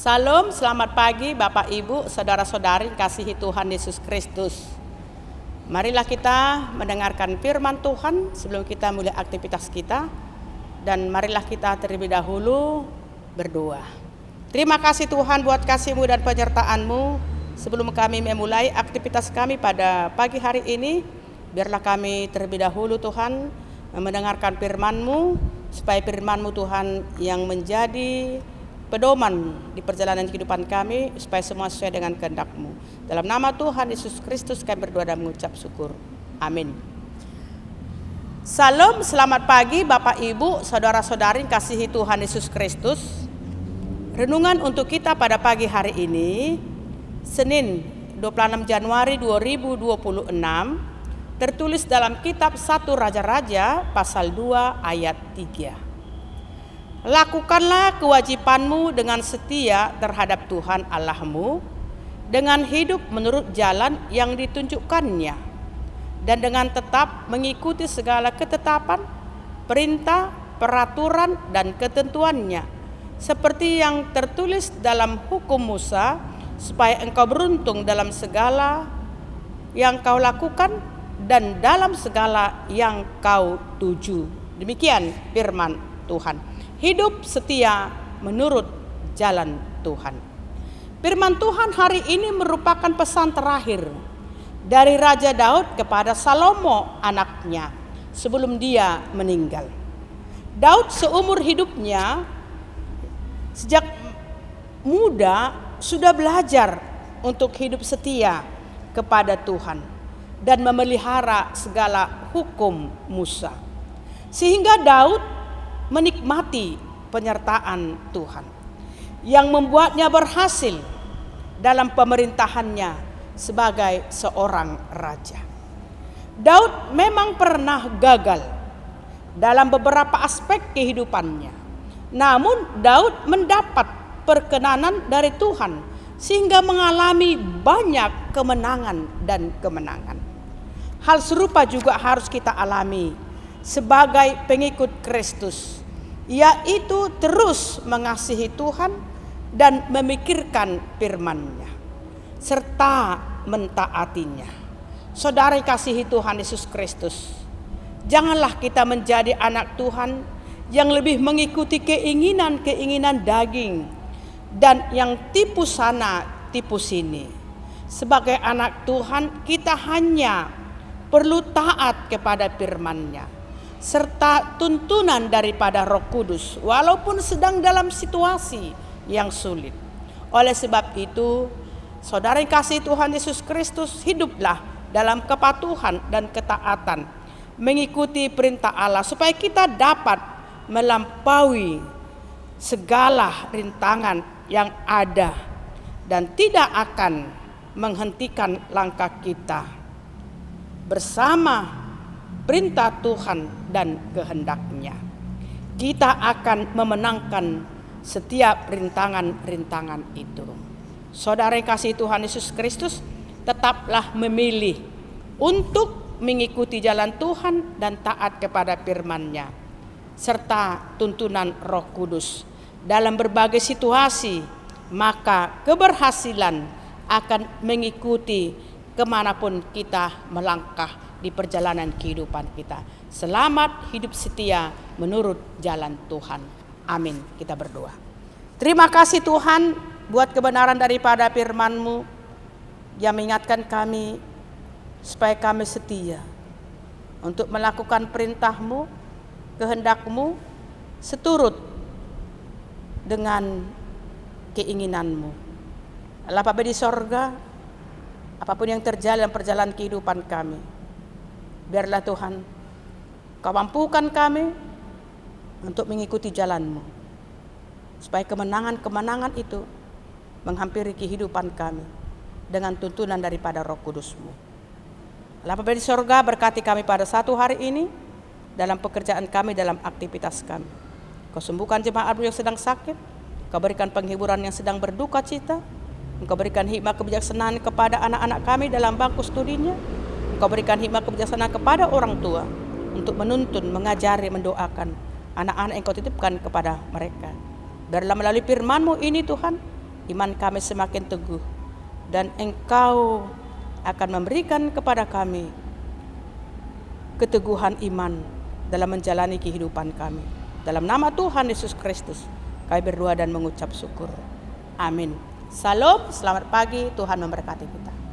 Salam, selamat pagi Bapak Ibu, saudara-saudari kasihi Tuhan Yesus Kristus. Marilah kita mendengarkan firman Tuhan sebelum kita mulai aktivitas kita. Dan marilah kita terlebih dahulu berdoa. Terima kasih Tuhan buat kasih-Mu dan penyertaan-Mu. Sebelum kami memulai aktivitas kami pada pagi hari ini, biarlah kami terlebih dahulu Tuhan mendengarkan firman-Mu, supaya firman-Mu Tuhan yang menjadi pedoman di perjalanan kehidupan kami, supaya semua sesuai dengan kehendak-Mu. Dalam nama Tuhan Yesus Kristus kami berdoa dan mengucap syukur. Amin. Salam, selamat pagi Bapak Ibu, saudara-saudari kasihi Tuhan Yesus Kristus. Renungan untuk kita pada pagi hari ini, Senin 26 Januari 2026, tertulis dalam kitab 1 Raja-Raja pasal 2 ayat 3. Lakukanlah kewajibanmu dengan setia terhadap Tuhan Allahmu, dengan hidup menurut jalan yang ditunjukkannya, dan dengan tetap mengikuti segala ketetapan, perintah, peraturan, dan ketentuannya, seperti yang tertulis dalam hukum Musa, supaya engkau beruntung dalam segala yang kau lakukan dan dalam segala yang kau tuju. Demikian firman Tuhan. Hidup setia menurut jalan Tuhan. Firman Tuhan hari ini merupakan pesan terakhir dari Raja Daud kepada Salomo anaknya sebelum dia meninggal. Daud seumur hidupnya sejak muda sudah belajar untuk hidup setia kepada Tuhan dan memelihara segala hukum Musa. Sehingga Daud menikmati penyertaan Tuhan yang membuatnya berhasil dalam pemerintahannya sebagai seorang raja. Daud memang pernah gagal dalam beberapa aspek kehidupannya. Namun Daud mendapat perkenanan dari Tuhan sehingga mengalami banyak kemenangan dan kemenangan. Hal serupa juga harus kita alami sebagai pengikut Kristus, yaitu terus mengasihi Tuhan dan memikirkan firman-Nya serta mentaatinya. Saudara kasihi Tuhan Yesus Kristus, janganlah kita menjadi anak Tuhan yang lebih mengikuti keinginan-keinginan daging dan yang tipu sana tipu sini. Sebagai anak Tuhan, kita hanya perlu taat kepada firman-Nya serta tuntunan daripada Roh Kudus walaupun sedang dalam situasi yang sulit. Oleh sebab itu, saudara yang kasih Tuhan Yesus Kristus, hiduplah dalam kepatuhan dan ketaatan, mengikuti perintah Allah supaya kita dapat melampaui segala rintangan yang ada dan tidak akan menghentikan langkah kita bersama perintah Tuhan dan kehendak-Nya. Kita akan memenangkan setiap rintangan-rintangan itu. Saudara yang kasih Tuhan Yesus Kristus, tetaplah memilih untuk mengikuti jalan Tuhan dan taat kepada firman-Nya serta tuntunan Roh Kudus dalam berbagai situasi, maka keberhasilan akan mengikuti kemanapun kita melangkah di perjalanan kehidupan kita. Selamat hidup setia menurut jalan Tuhan. Amin. Kita berdoa. Terima kasih Tuhan buat kebenaran daripada firman-Mu yang mengingatkan kami supaya kami setia untuk melakukan perintah-Mu, kehendak-Mu seturut dengan keinginan-Mu. Allah Bapa di sorga, apapun yang terjadi dalam perjalanan kehidupan kami, biarlah Tuhan Kau mampukan kami untuk mengikuti jalan-Mu, supaya kemenangan-kemenangan itu menghampiri kehidupan kami dengan tuntunan daripada Roh Kudus-Mu. Allah Bapa di sorga, berkati kami pada satu hari ini dalam pekerjaan kami, dalam aktivitas kami. Kau sembuhkan jemaat yang sedang sakit, Kau berikan penghiburan yang sedang berduka cita, Engkau berikan hikmat kebijaksanaan kepada anak-anak kami dalam bangku studinya, Engkau berikan hikmat kebijaksanaan kepada orang tua untuk menuntun, mengajari, mendoakan anak-anak yang Kau titipkan kepada mereka. Biarlah melalui firman-Mu ini Tuhan, iman kami semakin teguh, dan Engkau akan memberikan kepada kami keteguhan iman dalam menjalani kehidupan kami. Dalam nama Tuhan Yesus Kristus, kami berdoa dan mengucap syukur. Amin. Salam, selamat pagi, Tuhan memberkati kita.